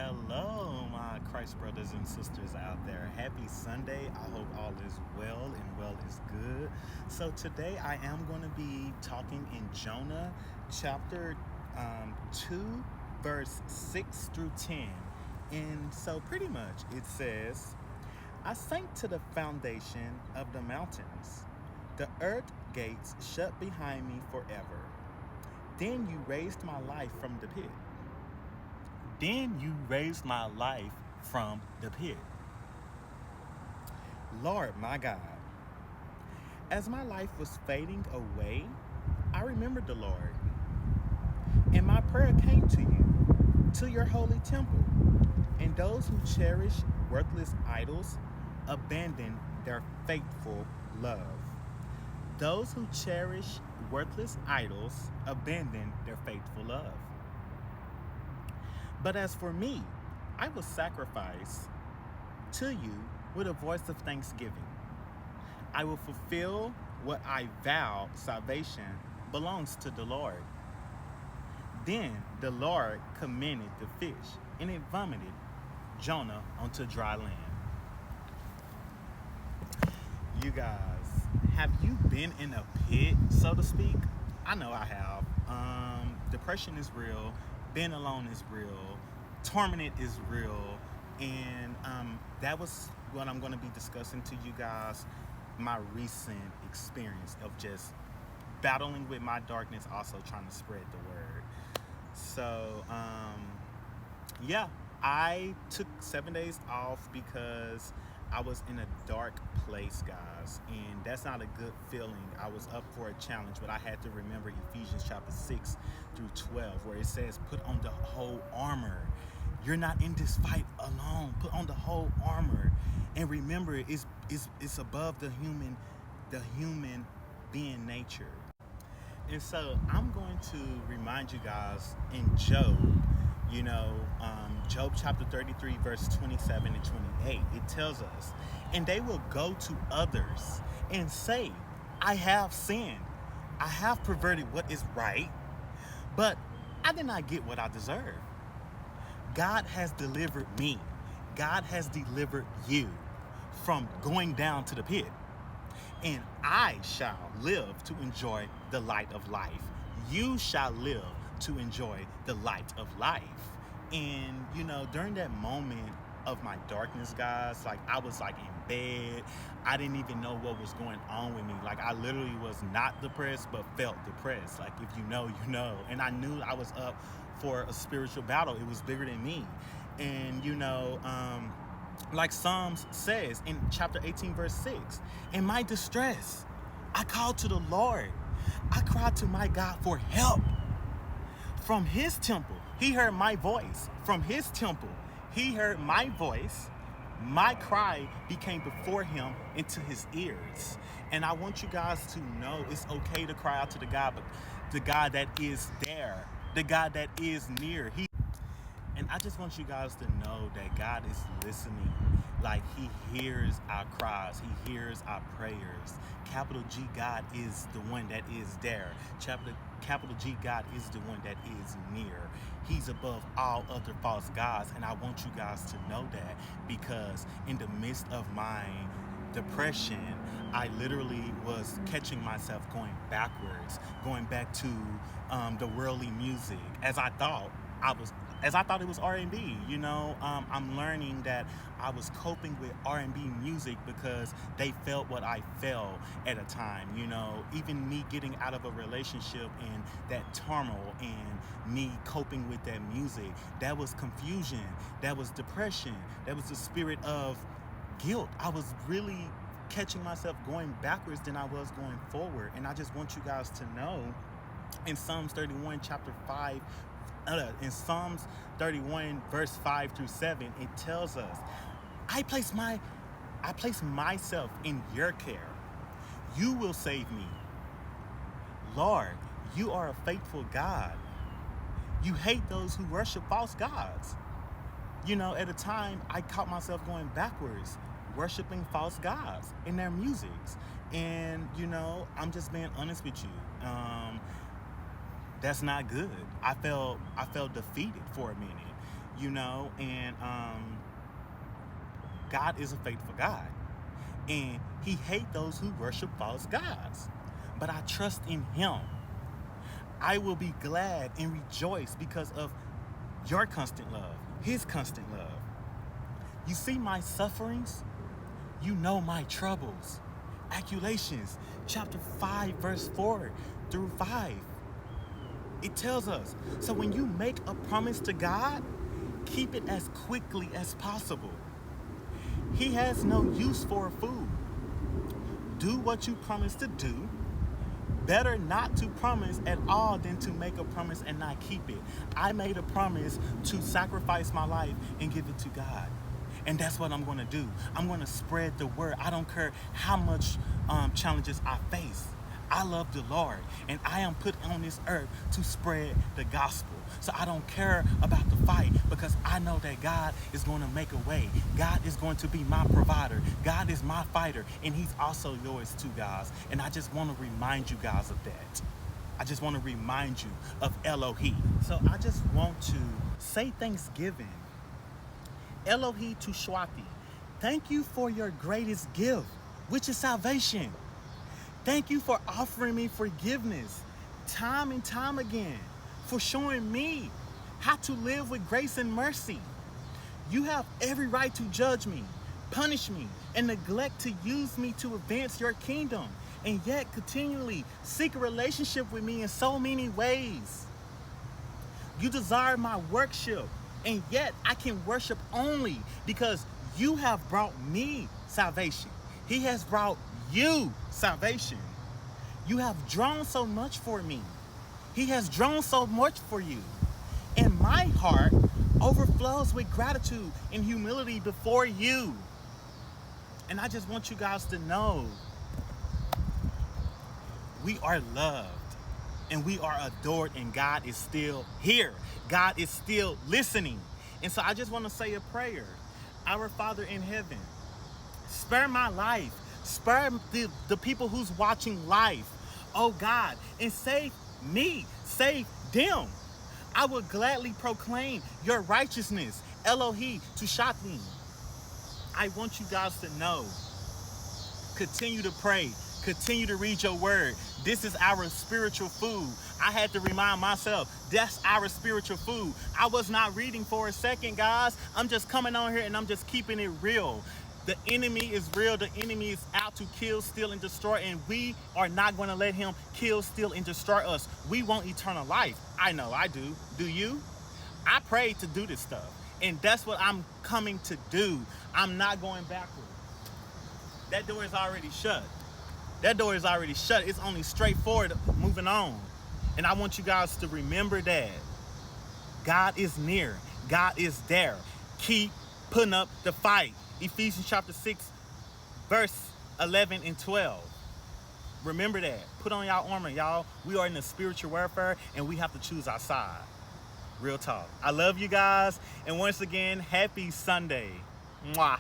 Hello, my Christ brothers and sisters out there. Happy Sunday. I hope all is well and well is good. So, today I am going to be talking in Jonah chapter 2, verse 6 through 10. And so, pretty much, it says, I sank to the foundation of the mountains. The earth gates shut behind me forever. Then you raised my life from the pit. Then you raised my life from the pit. Lord my God, as my life was fading away, I remembered the Lord. And my prayer came to you, to your holy temple. And those who cherish worthless idols abandon their faithful love. Those who cherish worthless idols abandon their faithful love. But as for me, I will sacrifice to you with a voice of thanksgiving. I will fulfill what I vow. Salvation belongs to the Lord. Then the Lord commanded the fish, and it vomited Jonah onto dry land. You guys, have you been in a pit, so to speak? I know I have. Depression is real. Being alone is real. Tormented is real. And that was what I'm going to be discussing to you guys. My recent experience of just battling with my darkness, also trying to spread the word. So, yeah, I took 7 days off because I was in a dark place, guys, and that's not a good feeling. I was up for a challenge, but I had to remember Ephesians chapter 6 through 12, where it says, put on the whole armor. You're not in this fight alone. Put on the whole armor. And remember, it's above the human being nature. And so I'm going to remind you guys in Job, Job chapter 33, verse 27 and 28, it tells us, and they will go to others and say, I have sinned. I have perverted what is right, but I did not get what I deserve. God has delivered me. God has delivered you from going down to the pit. And I shall live to enjoy the light of life. You shall live to enjoy the light of life. And, during that moment of my darkness, guys, I was in bed. I didn't even know what was going on with me. I literally was not depressed, but felt depressed. If you know, you know. And I knew I was up for a spiritual battle. It was bigger than me. And, like Psalms says in chapter 18, verse 6, in my distress, I called to the Lord. I cried to my God for help. From his temple, he heard my voice. From his temple, he heard my voice. My cry became before him into his ears. And I want you guys to know it's okay to cry out to the God, but the God that is there, the God that is near. And I just want you guys to know that God is listening. He hears our cries. He hears our prayers. Capital G, God is the one that is there. Capital G, God is the one that is near. He's above all other false gods. And I want you guys to know that, because in the midst of my depression, I literally was catching myself going backwards, going back to the worldly music, as I thought it was R&B. I'm learning that I was coping with R&B music because they felt what I felt at a time. Even me getting out of a relationship and that turmoil and me coping with that music, that was confusion, that was depression, that was the spirit of guilt. I was really catching myself going backwards than I was going forward. And I just want you guys to know, in Psalms 31 chapter 5, in Psalms 31 verse 5 through 7, it tells us, I place myself in your care. You will save me. Lord, you are a faithful God. You hate those who worship false gods. At a time, I caught myself going backwards, worshiping false gods in their musics. And, I'm just being honest with you. That's not good. I felt defeated for a minute. you know, and God is a faithful God, and he hates those who worship false gods. But I trust in him. I will be glad and rejoice because of your constant love, his constant love. You see my sufferings, you know my troubles. Ecclesiastes chapter 5 verse 4 through 5. It tells us, so when you make a promise to God, keep it as quickly as possible. He has no use for a fool. Do what you promise to do. Better not to promise at all than to make a promise and not keep it. I made a promise to sacrifice my life and give it to God. And that's what I'm going to do. I'm going to spread the word. I don't care how much challenges I face. I love the Lord, and I am put on this earth to spread the gospel. So I don't care about the fight, because I know that God is going to make a way. God is going to be my provider. God is my fighter, and he's also yours too, guys. And I just want to remind you guys of that. I just want to remind you of Elohe. So I just want to say thanksgiving. Elohe Tishuathi, thank you for your greatest gift, which is salvation. Thank you for offering me forgiveness time and time again, for showing me how to live with grace and mercy. You have every right to judge me, punish me, and neglect to use me to advance your kingdom, and yet continually seek a relationship with me in so many ways. You desire my worship, and yet I can worship only because you have brought me salvation. He has brought you salvation. You have drawn so much for me. He has drawn so much for you. And my heart overflows with gratitude and humility before you. And I just want you guys to know, we are loved and we are adored, and God is still here. God is still listening. And so I just want to say a prayer. Our Father in heaven, spare my life. Spare the people who's watching life, oh God, and save me, save them. I will gladly proclaim your righteousness, Elohe Tishuathi. I want you guys to know, continue to pray, continue to read your word. This is our spiritual food. I had to remind myself, that's our spiritual food. I was not reading for a second, guys. I'm just coming on here and I'm just keeping it real. The enemy is real. The enemy is out to kill, steal, and destroy, and we are not going to let him kill, steal, and destroy us. We want eternal life. I know I do. Do you? I prayed to do this stuff, and that's what I'm coming to do. I'm not going backward. That door is already shut. That door is already shut. It's only straightforward moving on. And I want you guys to remember that God is near. God is there. Keep putting up the fight. Ephesians chapter 6, verse 11 and 12. Remember that. Put on y'all armor, y'all. We are in the spiritual warfare, and we have to choose our side. Real talk. I love you guys. And once again, happy Sunday. Mwah.